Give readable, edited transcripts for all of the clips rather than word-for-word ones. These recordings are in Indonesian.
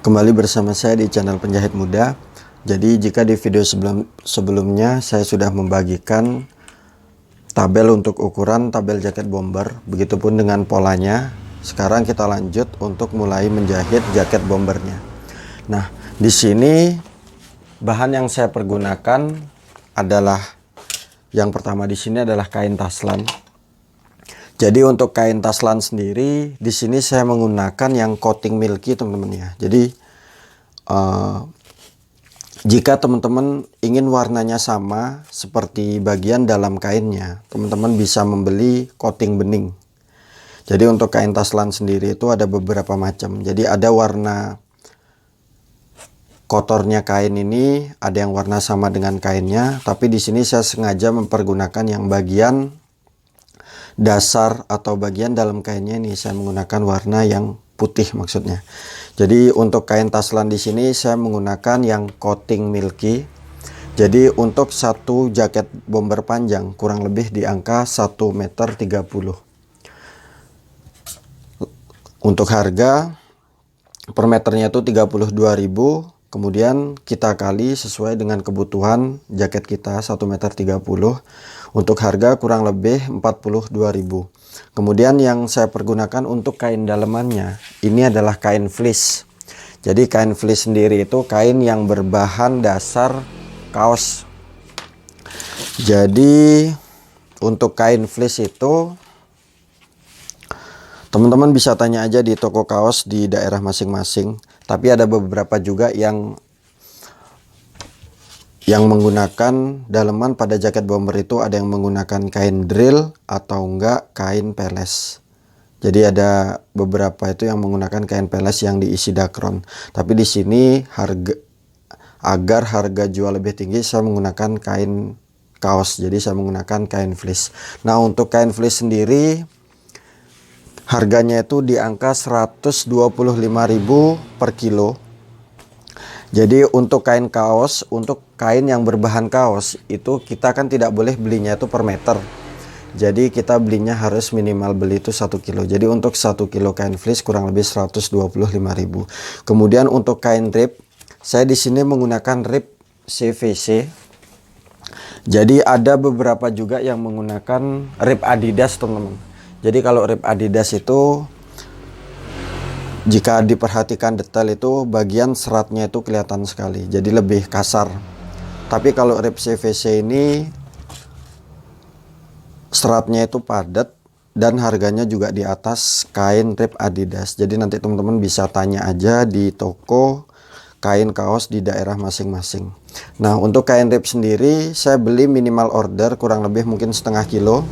Kembali bersama saya di channel Penjahit Muda. Jadi jika di video sebelumnya saya sudah membagikan tabel untuk ukuran tabel jaket bomber, begitupun dengan polanya. Sekarang kita lanjut untuk mulai menjahit jaket bombernya. Nah, di sini bahan yang saya pergunakan adalah yang pertama di sini adalah kain taslan. Jadi untuk kain taslan sendiri di sini saya menggunakan yang coating milky teman-teman ya. Jadi jika teman-teman ingin warnanya sama seperti bagian dalam kainnya, teman-teman bisa membeli coating bening. Jadi untuk kain taslan sendiri itu ada beberapa macam. Jadi ada warna kotornya kain ini, ada yang warna sama dengan kainnya, tapi di sini saya sengaja mempergunakan yang bagian dasar atau bagian dalam kainnya ini saya menggunakan warna yang putih maksudnya. Jadi untuk kain taslan di sini saya menggunakan yang coating milky. Jadi untuk satu jaket bomber panjang kurang lebih di angka 1,30 meter. Untuk harga per meternya itu 32.000. Kemudian kita kali sesuai dengan kebutuhan jaket kita 1,30 meter. Untuk harga kurang lebih 42.000. Kemudian yang saya pergunakan untuk kain dalemannya ini adalah kain fleece. Jadi kain fleece sendiri itu kain yang berbahan dasar kaos. Jadi untuk kain fleece itu teman-teman bisa tanya aja di toko kaos di daerah masing-masing. Tapi ada beberapa juga yang menggunakan daleman pada jaket bomber itu ada yang menggunakan kain drill atau enggak kain peles. Jadi ada beberapa itu yang menggunakan kain peles yang diisi dakron. Tapi di sini agar harga jual lebih tinggi saya menggunakan kain kaos. Jadi saya menggunakan kain fleece. Nah, untuk kain fleece sendiri harganya itu di angka 125.000 per kilo. Jadi untuk kain kaos, untuk kain yang berbahan kaos itu kita kan tidak boleh belinya itu per meter. Jadi kita belinya harus minimal beli itu 1 kilo. Jadi untuk 1 kilo kain fleece kurang lebih 125.000. Kemudian untuk kain rib, saya di sini menggunakan rib CVC. Jadi ada beberapa juga yang menggunakan rib Adidas teman-teman. Jadi kalau rib Adidas itu jika diperhatikan detail itu bagian seratnya itu kelihatan sekali, jadi lebih kasar. Tapi kalau rib CVC ini seratnya itu padat dan harganya juga di atas kain rib Adidas. Jadi nanti teman-teman bisa tanya aja di toko kain kaos di daerah masing-masing. Nah, untuk kain rib sendiri saya beli minimal order kurang lebih mungkin setengah kilo.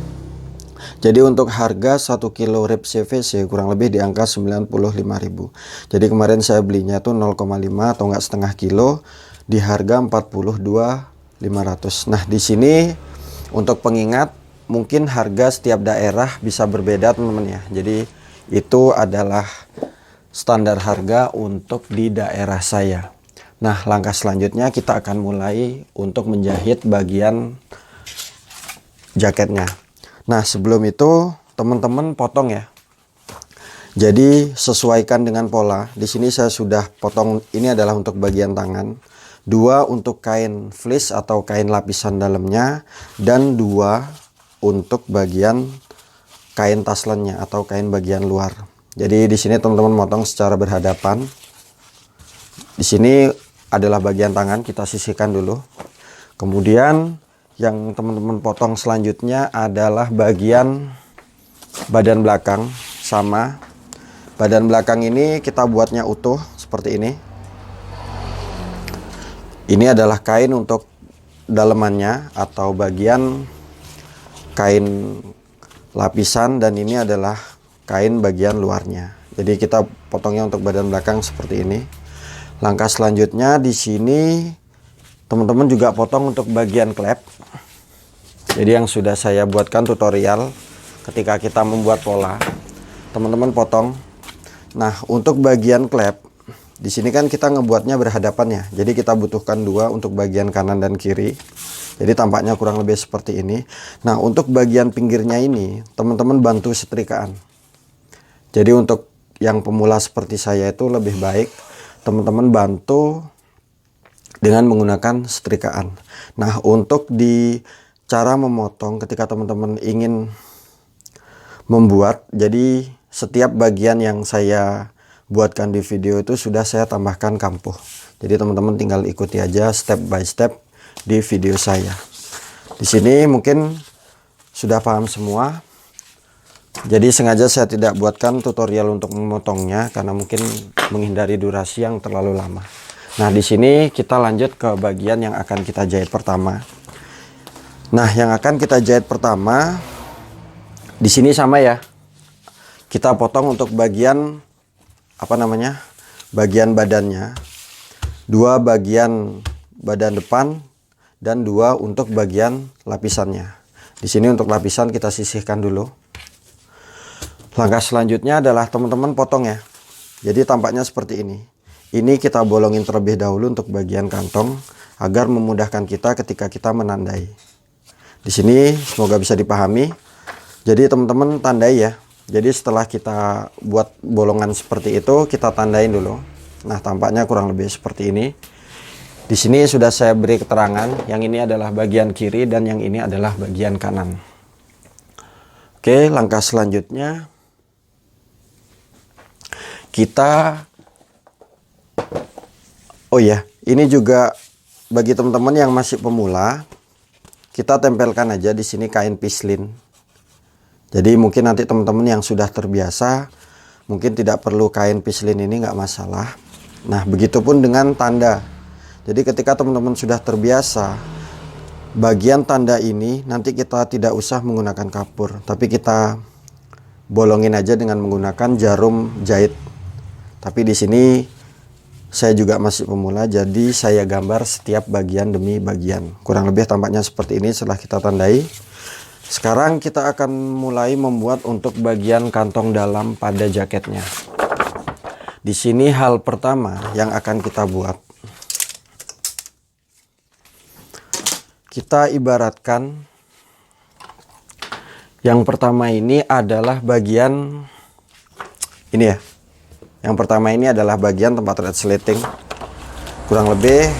Jadi untuk harga 1 kilo rib CVC kurang lebih di angka 95.000. Jadi kemarin saya belinya tuh 0,5 atau enggak setengah kilo di harga 42.500. Nah, di sini untuk pengingat mungkin harga setiap daerah bisa berbeda teman-teman ya. Jadi itu adalah standar harga untuk di daerah saya. Nah, langkah selanjutnya kita akan mulai untuk menjahit bagian jaketnya. Nah, sebelum itu teman-teman potong ya. Jadi sesuaikan dengan pola. Di sini saya sudah potong, ini adalah untuk bagian tangan. 2 untuk kain fleece atau kain lapisan dalamnya, dan 2 untuk bagian kain taslannya atau kain bagian luar. Jadi di sini teman-teman potong secara berhadapan. Di sini adalah bagian tangan, kita sisihkan dulu. Kemudian yang teman-teman potong selanjutnya adalah bagian badan belakang. Sama, badan belakang ini kita buatnya utuh seperti ini. Ini adalah kain untuk dalemannya atau bagian kain lapisan, dan ini adalah kain bagian luarnya. Jadi kita potongnya untuk badan belakang seperti ini. Langkah selanjutnya di sini teman-teman juga potong untuk bagian klep. Jadi yang sudah saya buatkan tutorial ketika kita membuat pola, teman-teman potong. Nah, untuk bagian klep di sini kan kita ngebuatnya berhadapan ya. Jadi kita butuhkan 2 untuk bagian kanan dan kiri. Jadi tampaknya kurang lebih seperti ini. Nah, untuk bagian pinggirnya ini teman-teman bantu setrikaan. Jadi untuk yang pemula seperti saya itu lebih baik teman-teman bantu dengan menggunakan setrikaan. Nah, untuk di cara memotong ketika teman-teman ingin membuat, jadi setiap bagian yang saya buatkan di video itu sudah saya tambahkan kampuh. Jadi teman-teman tinggal ikuti aja step by step di video saya. Di sini mungkin sudah paham semua. Jadi sengaja saya tidak buatkan tutorial untuk memotongnya karena mungkin menghindari durasi yang terlalu lama. Nah, di sini kita lanjut ke bagian yang akan kita jahit pertama. Nah, yang akan kita jahit pertama di sini sama ya. Kita potong untuk bagian bagian badannya. 2 bagian badan depan dan 2 untuk bagian lapisannya. Di sini untuk lapisan kita sisihkan dulu. Langkah selanjutnya adalah teman-teman potong ya. Jadi tampaknya seperti ini. Ini kita bolongin terlebih dahulu untuk bagian kantong agar memudahkan kita ketika kita menandai. Di sini semoga bisa dipahami. Jadi teman-teman tandai ya. Jadi setelah kita buat bolongan seperti itu, kita tandain dulu. Nah, tampaknya kurang lebih seperti ini. Di sini sudah saya beri keterangan, yang ini adalah bagian kiri dan yang ini adalah bagian kanan. Oke, langkah selanjutnya ini juga bagi teman-teman yang masih pemula, kita tempelkan aja di sini kain pislin. Jadi mungkin nanti teman-teman yang sudah terbiasa mungkin tidak perlu kain pislin ini, nggak masalah. Nah, begitupun dengan tanda. Jadi ketika teman-teman sudah terbiasa, bagian tanda ini nanti kita tidak usah menggunakan kapur, tapi kita bolongin aja dengan menggunakan jarum jahit. Tapi di sini saya juga masih pemula, jadi saya gambar setiap bagian demi bagian. Kurang lebih tampaknya seperti ini setelah kita tandai. Sekarang kita akan mulai membuat untuk bagian kantong dalam pada jaketnya. Di sini hal pertama yang akan kita buat, kita ibaratkan yang pertama ini adalah bagian ini ya. Yang pertama ini adalah bagian tempat resleting. Kurang lebih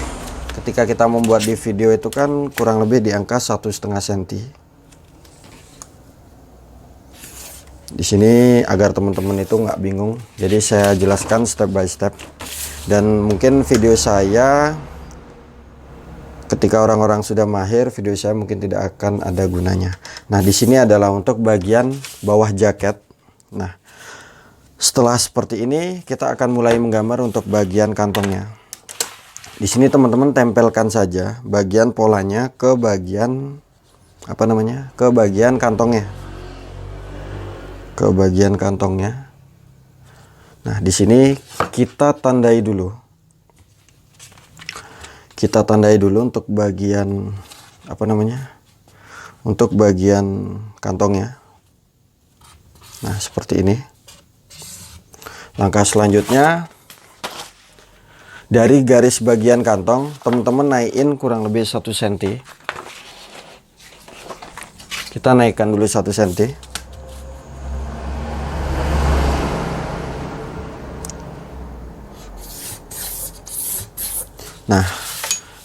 ketika kita membuat di video itu kan kurang lebih di angka 1,5 cm. Di sini agar teman-teman itu nggak bingung, jadi saya jelaskan step by step. Dan mungkin video saya ketika orang-orang sudah mahir, video saya mungkin tidak akan ada gunanya. Nah, di sini adalah untuk bagian bawah jaket. Nah, setelah seperti ini kita akan mulai menggambar untuk bagian kantongnya. Di sini teman-teman tempelkan saja bagian polanya ke bagian ke bagian kantongnya. Ke bagian kantongnya. Nah, di sini kita tandai dulu. Kita tandai dulu untuk bagian untuk bagian kantongnya. Nah, seperti ini. Langkah selanjutnya, dari garis bagian kantong teman-teman naikin kurang lebih 1 cm. Kita naikkan dulu 1 cm. Nah,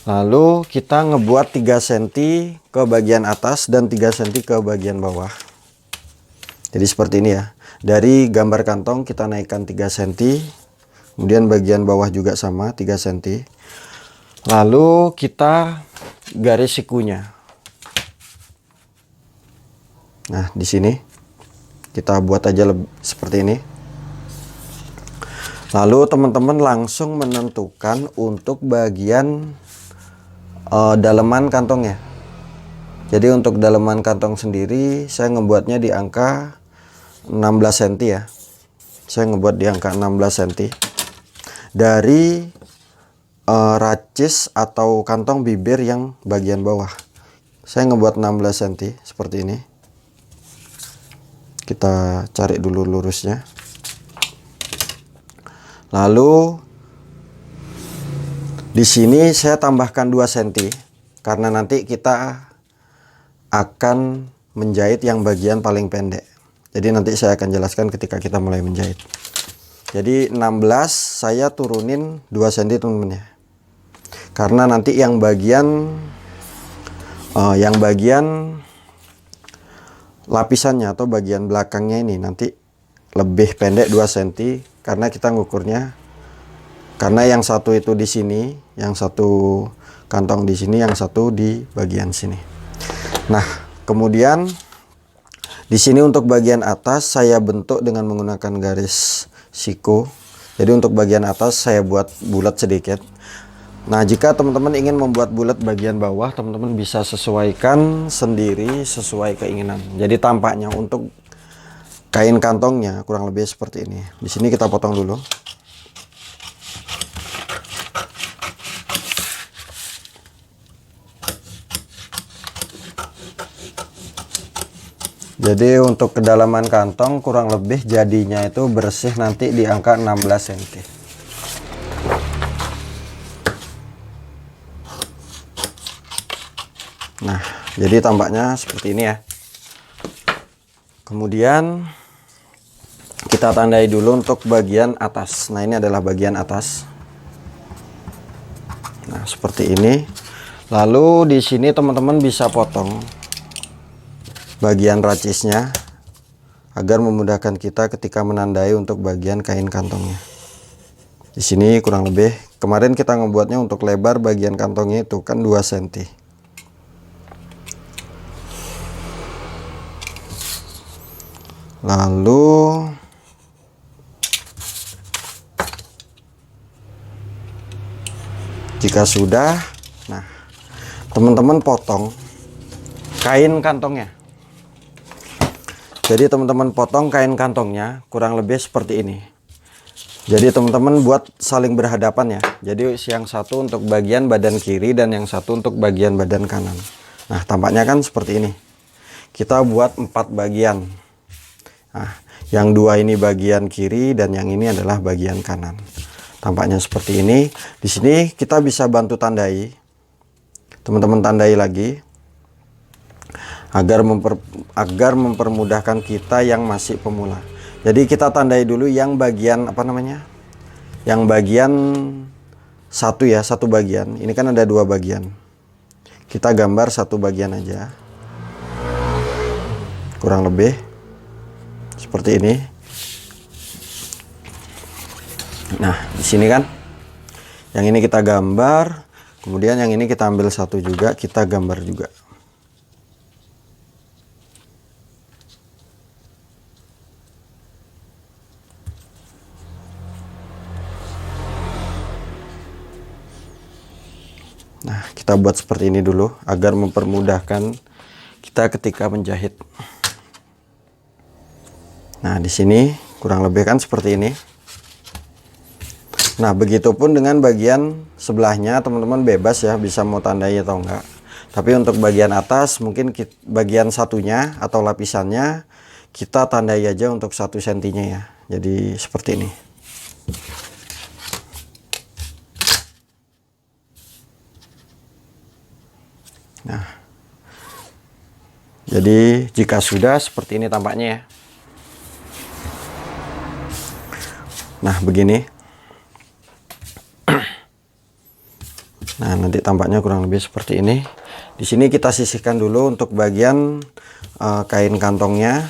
lalu kita ngebuat 3 cm ke bagian atas dan 3 cm ke bagian bawah. Jadi seperti ini ya. Dari gambar kantong kita naikkan 3 cm. Kemudian bagian bawah juga sama 3 cm. Lalu kita garis sikunya. Nah, di sini kita buat aja seperti ini. Lalu teman-teman langsung menentukan untuk bagian daleman kantongnya. Jadi untuk daleman kantong sendiri saya ngebuatnya di angka 16 cm ya. Saya ngebuat di angka 16 cm. Dari racis atau kantong bibir yang bagian bawah. Saya ngebuat 16 cm seperti ini. Kita cari dulu lurusnya. Lalu di sini saya tambahkan 2 cm karena nanti kita akan menjahit yang bagian paling pendek. Jadi nanti saya akan jelaskan ketika kita mulai menjahit. Jadi 16 saya turunin 2 cm teman-teman ya. Karena nanti yang bagian lapisannya atau bagian belakangnya ini nanti lebih pendek 2 cm karena kita ngukurnya, karena yang satu itu di sini, yang satu kantong di sini, yang satu di bagian sini. Nah, kemudian di sini untuk bagian atas saya bentuk dengan menggunakan garis siku. Jadi untuk bagian atas saya buat bulat sedikit. Nah, jika teman-teman ingin membuat bulat bagian bawah, teman-teman bisa sesuaikan sendiri sesuai keinginan. Jadi tampaknya untuk kain kantongnya kurang lebih seperti ini. Di sini kita potong dulu. Jadi untuk kedalaman kantong kurang lebih jadinya itu bersih nanti di angka 16 cm. Nah, jadi tampaknya seperti ini ya. Kemudian kita tandai dulu untuk bagian atas. Nah, ini adalah bagian atas. Nah, seperti ini. Lalu di sini teman-teman bisa potong bagian racisnya agar memudahkan kita ketika menandai untuk bagian kain kantongnya. Di sini kurang lebih kemarin kita ngebuatnya untuk lebar bagian kantongnya itu kan 2 cm. Lalu jika sudah, nah teman-teman potong kain kantongnya. Jadi teman-teman potong kain kantongnya kurang lebih seperti ini. Jadi teman-teman buat saling berhadapan ya. Jadi yang satu untuk bagian badan kiri dan yang satu untuk bagian badan kanan. Nah, tampaknya kan seperti ini. Kita buat 4 bagian. Nah, yang 2 ini bagian kiri dan yang ini adalah bagian kanan. Tampaknya seperti ini. Di sini kita bisa bantu tandai. Teman-teman tandai lagi agar mempermudahkan kita yang masih pemula. Jadi kita tandai dulu yang bagian apa namanya? Yang bagian satu ya, satu bagian. Ini kan ada 2 bagian. Kita gambar satu bagian aja. Kurang lebih seperti ini. Nah, di sini kan yang ini kita gambar, kemudian yang ini kita ambil satu juga, kita gambar juga. Nah, kita buat seperti ini dulu agar mempermudahkan kita ketika menjahit. Nah, di sini kurang lebih kan seperti ini. Nah, begitupun dengan bagian sebelahnya, teman-teman bebas ya, bisa mau tandai atau enggak. Tapi untuk bagian atas, mungkin bagian satunya atau lapisannya, kita tandai aja untuk 1 cm-nya ya. Jadi seperti ini. Nah, jadi jika sudah seperti ini tampaknya ya. Nah, begini. Nah, nanti tampaknya kurang lebih seperti ini. Di sini kita sisihkan dulu untuk bagian kain kantongnya.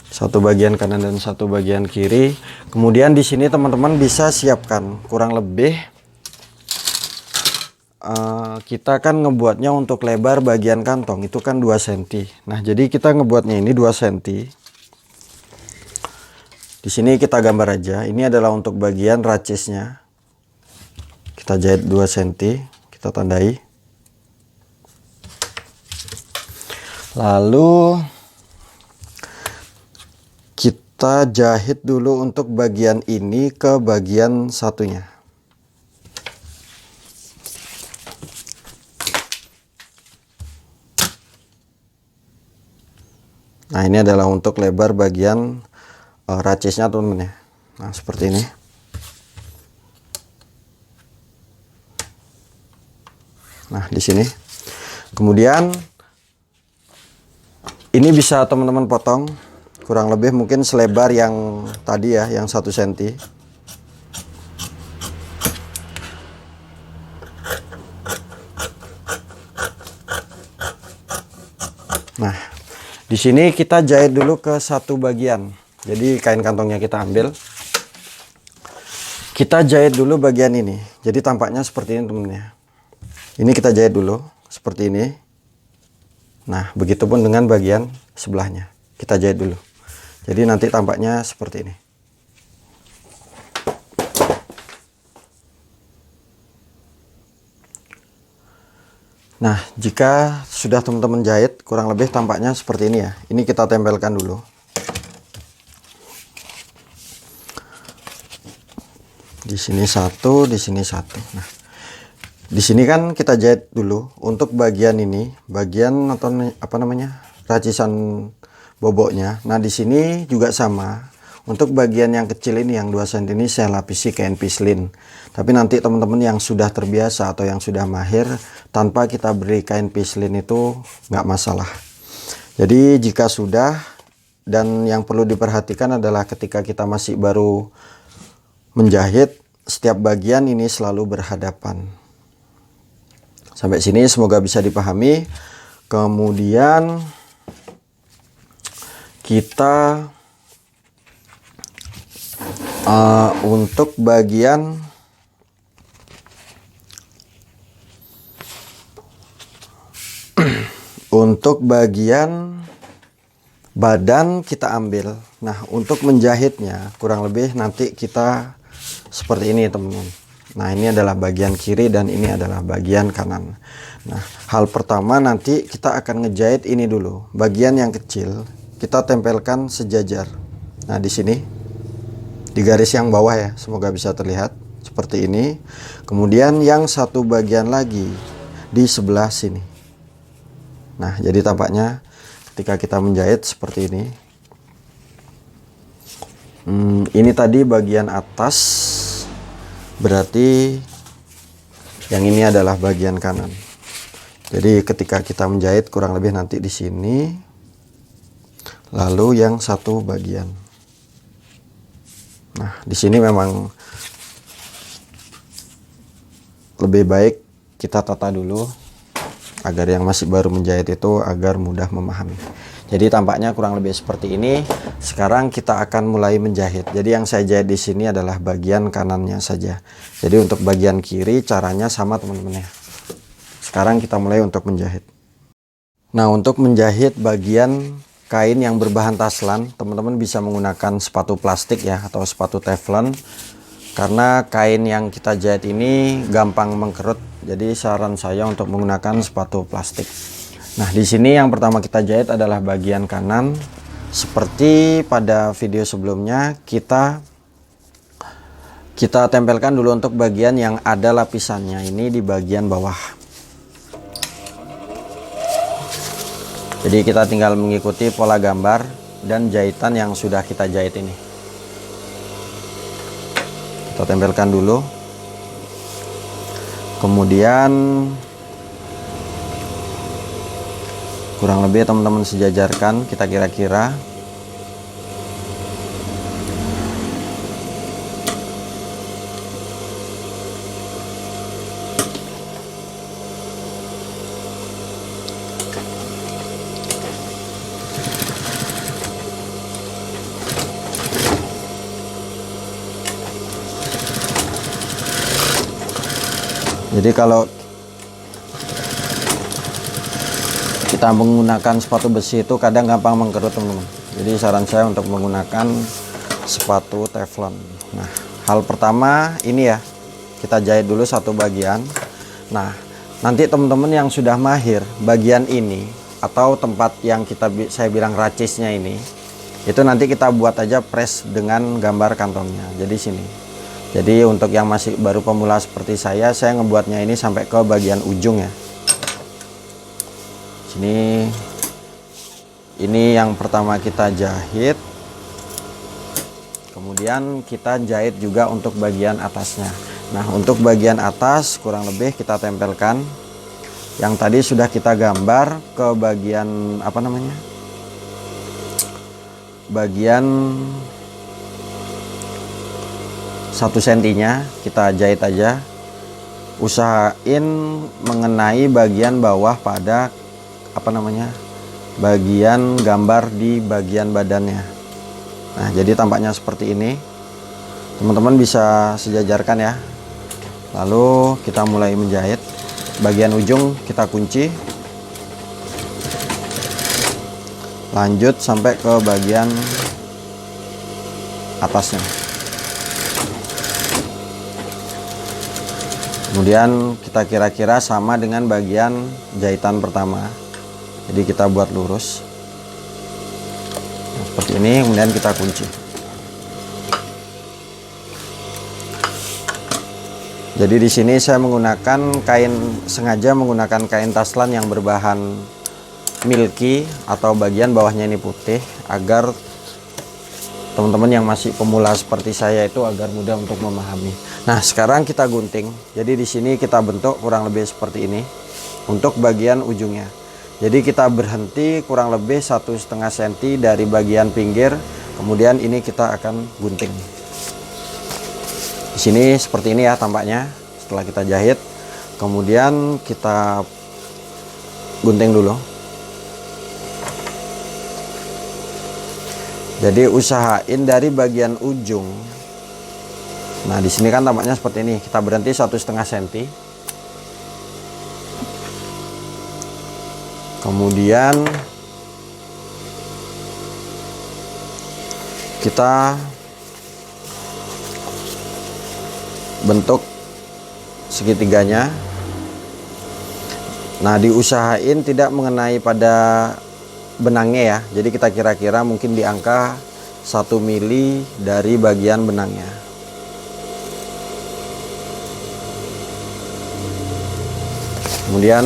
Satu bagian kanan dan satu bagian kiri. Kemudian di sini teman-teman bisa siapkan kurang lebih kita kan ngebuatnya untuk lebar bagian kantong itu kan 2 cm. Nah, jadi kita ngebuatnya ini 2 cm. Di sini kita gambar aja. Ini adalah untuk bagian racisnya. Kita jahit 2 cm, kita tandai. Lalu kita jahit dulu untuk bagian ini ke bagian satunya. Nah, ini adalah untuk lebar bagian racisnya teman-teman ya. Nah, seperti ini. Nah, di sini. Kemudian ini bisa teman-teman potong kurang lebih mungkin selebar yang tadi ya, yang 1 cm. Nah, di sini kita jahit dulu ke satu bagian. Jadi kain kantongnya kita ambil, kita jahit dulu bagian ini. Jadi tampaknya seperti ini temennya. Ini kita jahit dulu seperti ini. Nah, begitupun dengan bagian sebelahnya. Kita jahit dulu. Jadi nanti tampaknya seperti ini. Nah, jika sudah teman-teman jahit, kurang lebih tampaknya seperti ini ya. Ini kita tempelkan dulu. Di sini satu, di sini satu. Nah, di sini kan kita jahit dulu untuk bagian ini, bagian atau apa namanya, racisan boboknya. Nah, di sini juga sama. Untuk bagian yang kecil ini, yang 2 cm ini saya lapisi kain pislin. Tapi nanti teman-teman yang sudah terbiasa atau yang sudah mahir, tanpa kita beri kain pislin itu nggak masalah. Jadi jika sudah, dan yang perlu diperhatikan adalah ketika kita masih baru menjahit, setiap bagian ini selalu berhadapan. Sampai sini semoga bisa dipahami. Kemudian kita untuk bagian badan kita ambil. Nah, untuk menjahitnya kurang lebih nanti kita seperti ini teman-teman. Nah, ini adalah bagian kiri dan ini adalah bagian kanan. Nah, hal pertama nanti kita akan ngejahit ini dulu. Bagian yang kecil kita tempelkan sejajar. Nah, di sini di garis yang bawah ya, semoga bisa terlihat seperti ini. Kemudian yang satu bagian lagi di sebelah sini. Nah, jadi tampaknya ketika kita menjahit seperti ini. Ini tadi bagian atas, berarti yang ini adalah bagian kanan. Jadi ketika kita menjahit kurang lebih nanti di sini, lalu yang satu bagian. Nah, di sini memang lebih baik kita tata dulu agar yang masih baru menjahit itu agar mudah memahami. Jadi tampaknya kurang lebih seperti ini. Sekarang kita akan mulai menjahit. Jadi yang saya jahit di sini adalah bagian kanannya saja. Jadi untuk bagian kiri caranya sama teman-teman ya. Sekarang kita mulai untuk menjahit. Nah, untuk menjahit bagian kain yang berbahan taslan, teman-teman bisa menggunakan sepatu plastik ya atau sepatu teflon, karena kain yang kita jahit ini gampang mengkerut. Jadi saran saya untuk menggunakan sepatu plastik. Nah, di sini yang pertama kita jahit adalah bagian kanan. Seperti pada video sebelumnya, kita tempelkan dulu untuk bagian yang ada lapisannya, ini di bagian bawah. Jadi kita tinggal mengikuti pola gambar dan jahitan yang sudah kita jahit ini. Kita tempelkan dulu. Kemudian kurang lebih teman-teman sejajarkan, kita kira-kira. Jadi kalau kita menggunakan sepatu besi itu kadang gampang mengkerut teman-teman. Jadi saran saya untuk menggunakan sepatu teflon. Nah, hal pertama ini ya, kita jahit dulu satu bagian. Nah, nanti teman-teman yang sudah mahir bagian ini atau tempat yang saya bilang racisnya ini, itu nanti kita buat aja press dengan gambar kantongnya. Jadi sini. Jadi untuk yang masih baru pemula seperti saya ngebuatnya ini sampai ke bagian ujung ya. Sini. Ini yang pertama kita jahit. Kemudian kita jahit juga untuk bagian atasnya. Nah, untuk bagian atas kurang lebih kita tempelkan yang tadi sudah kita gambar ke bagian apa namanya? bagian 1 sentinya kita jahit aja. Usahain mengenai bagian bawah pada bagian gambar di bagian badannya. Nah, jadi tampaknya seperti ini. Teman-teman bisa sejajarkan ya. Lalu kita mulai menjahit. Bagian ujung kita kunci. Lanjut sampai ke bagian atasnya. Kemudian kita kira-kira sama dengan bagian jahitan pertama. Jadi kita buat lurus. Nah, seperti ini, kemudian kita kunci. Jadi di sini saya sengaja menggunakan kain taslan yang berbahan milky atau bagian bawahnya ini putih, agar teman-teman yang masih pemula seperti saya itu agar mudah untuk memahami. Nah, sekarang kita gunting. Jadi di sini kita bentuk kurang lebih seperti ini untuk bagian ujungnya. Jadi kita berhenti kurang lebih 1,5 cm dari bagian pinggir. Kemudian ini kita akan gunting. Di sini seperti ini ya tampaknya setelah kita jahit. Kemudian kita gunting dulu. Jadi usahain dari bagian ujung. Nah, di sini kan tampaknya seperti ini. Kita berhenti 1,5 cm. Kemudian kita bentuk segitiganya. Nah, diusahain tidak mengenai pada benangnya ya. Jadi kita kira-kira mungkin di angka 1 mili dari bagian benangnya. Kemudian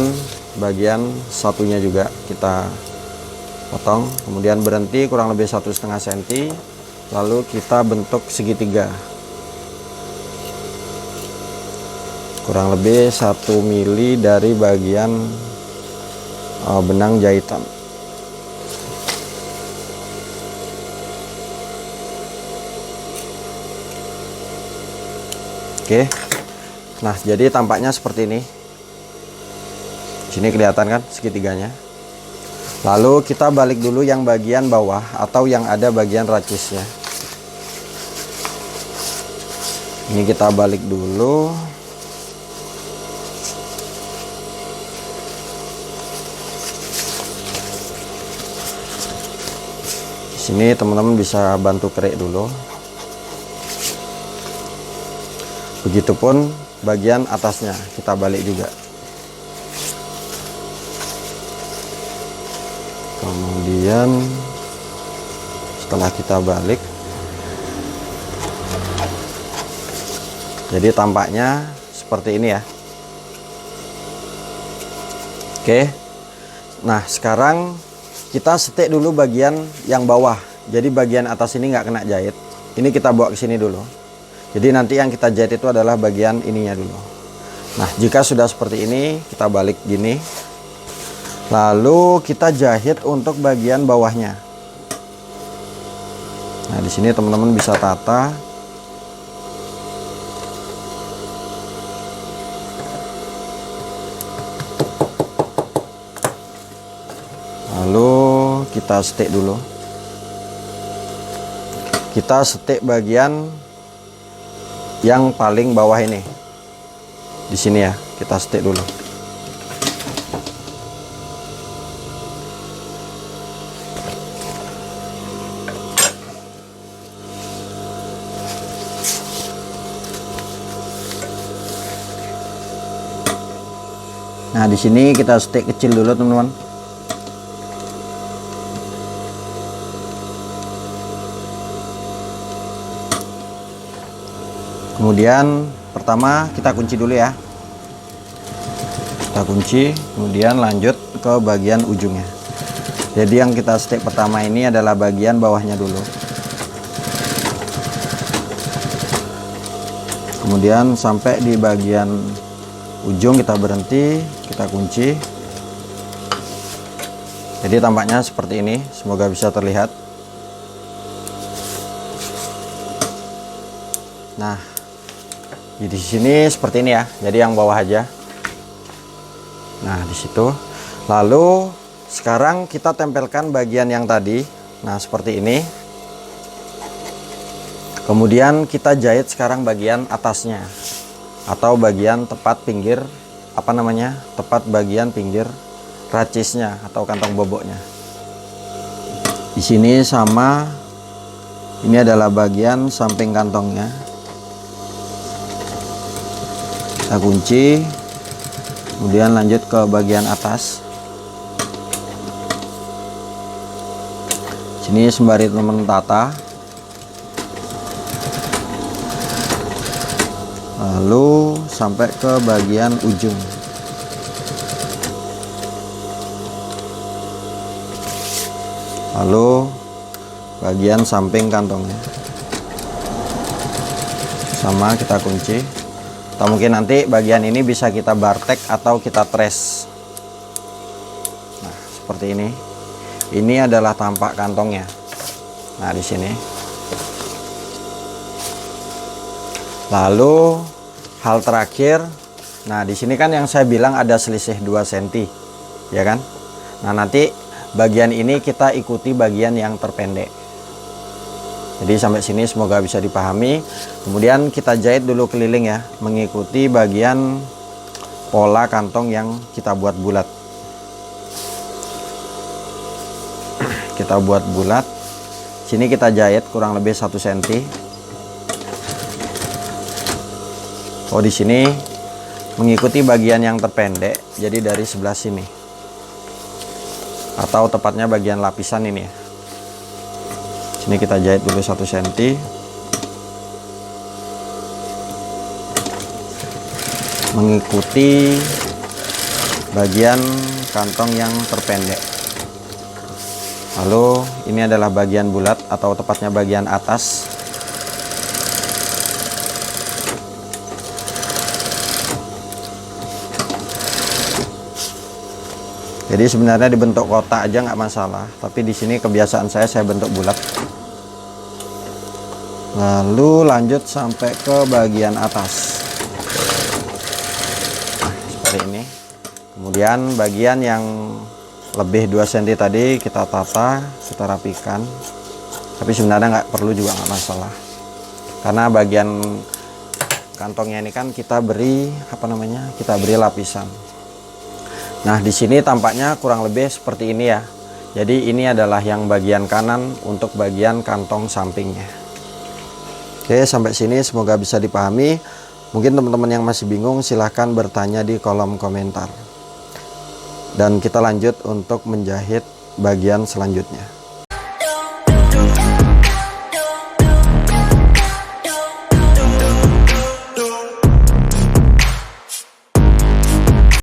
bagian satunya juga kita potong. Kemudian berhenti kurang lebih 1,5 cm. Lalu kita bentuk segitiga. Kurang lebih 1 mili dari bagian benang jahitan. Oke. Nah, jadi tampaknya seperti ini. Sini kelihatan kan segitiganya. Lalu kita balik dulu yang bagian bawah atau yang ada bagian racisnya. Ini kita balik dulu. Di sini teman-teman bisa bantu kerik dulu. Begitupun bagian atasnya kita balik juga. Kemudian setelah kita balik, jadi tampaknya seperti ini ya. Oke. Nah, sekarang kita setik dulu bagian yang bawah. Jadi bagian atas ini nggak kena jahit. Ini kita bawa ke sini dulu. Jadi nanti yang kita jahit itu adalah bagian ininya dulu. Nah, jika sudah seperti ini, kita balik gini. Lalu kita jahit untuk bagian bawahnya. Nah, di sini teman-teman bisa tata. Lalu kita setik dulu. Kita setik bagian yang paling bawah ini. Di sini ya, kita setik dulu. Nah, di sini kita setik kecil dulu, teman-teman. Kemudian pertama kita kunci dulu ya. Kita kunci, kemudian lanjut ke bagian ujungnya. Jadi yang kita setik pertama ini adalah bagian bawahnya dulu. Kemudian sampai di bagian ujung kita berhenti, kita kunci. Jadi tampaknya seperti ini, semoga bisa terlihat. Nah, di sini seperti ini ya. Jadi yang bawah aja. Nah, di situ. Lalu sekarang kita tempelkan bagian yang tadi. Nah, seperti ini. Kemudian kita jahit sekarang bagian atasnya atau bagian tepat pinggir tepat bagian pinggir racisnya atau kantong boboknya. Di sini sama, ini adalah bagian samping kantongnya. Kita kunci, kemudian lanjut ke bagian atas. Sini sembari teman tata. Lalu sampai ke bagian ujung. Lalu bagian samping kantongnya. Sama kita kunci. Atau mungkin nanti bagian ini bisa kita bartek atau kita tres. Nah, seperti ini. Ini adalah tampak kantongnya. Nah, di sini. Lalu hal terakhir, nah di sini kan yang saya bilang ada selisih 2 cm, ya kan? Nah, nanti bagian ini kita ikuti bagian yang terpendek. Jadi sampai sini semoga bisa dipahami. Kemudian kita jahit dulu keliling ya, mengikuti bagian pola kantong yang kita buat bulat. Kita buat bulat. Sini kita jahit kurang lebih 1 cm. Oh, di sini mengikuti bagian yang terpendek, jadi dari sebelah sini, atau tepatnya bagian lapisan ini ya. Sini kita jahit dulu 1 cm, mengikuti bagian kantong yang terpendek. Lalu ini adalah bagian bulat atau tepatnya bagian atas. Jadi sebenarnya dibentuk kotak aja nggak masalah, tapi di sini kebiasaan saya bentuk bulat. Lalu lanjut sampai ke bagian atas. Nah, seperti ini. Kemudian bagian yang lebih 2 cm tadi kita tata, kita rapikan. Tapi sebenarnya nggak perlu juga, nggak masalah. Karena bagian kantongnya ini kan kita beri kita beri lapisan. Nah, di sini tampaknya kurang lebih seperti ini ya. Jadi ini adalah yang bagian kanan untuk bagian kantong sampingnya. Oke, sampai sini semoga bisa dipahami. Mungkin teman-teman yang masih bingung silahkan bertanya di kolom komentar. Dan kita lanjut untuk menjahit bagian selanjutnya.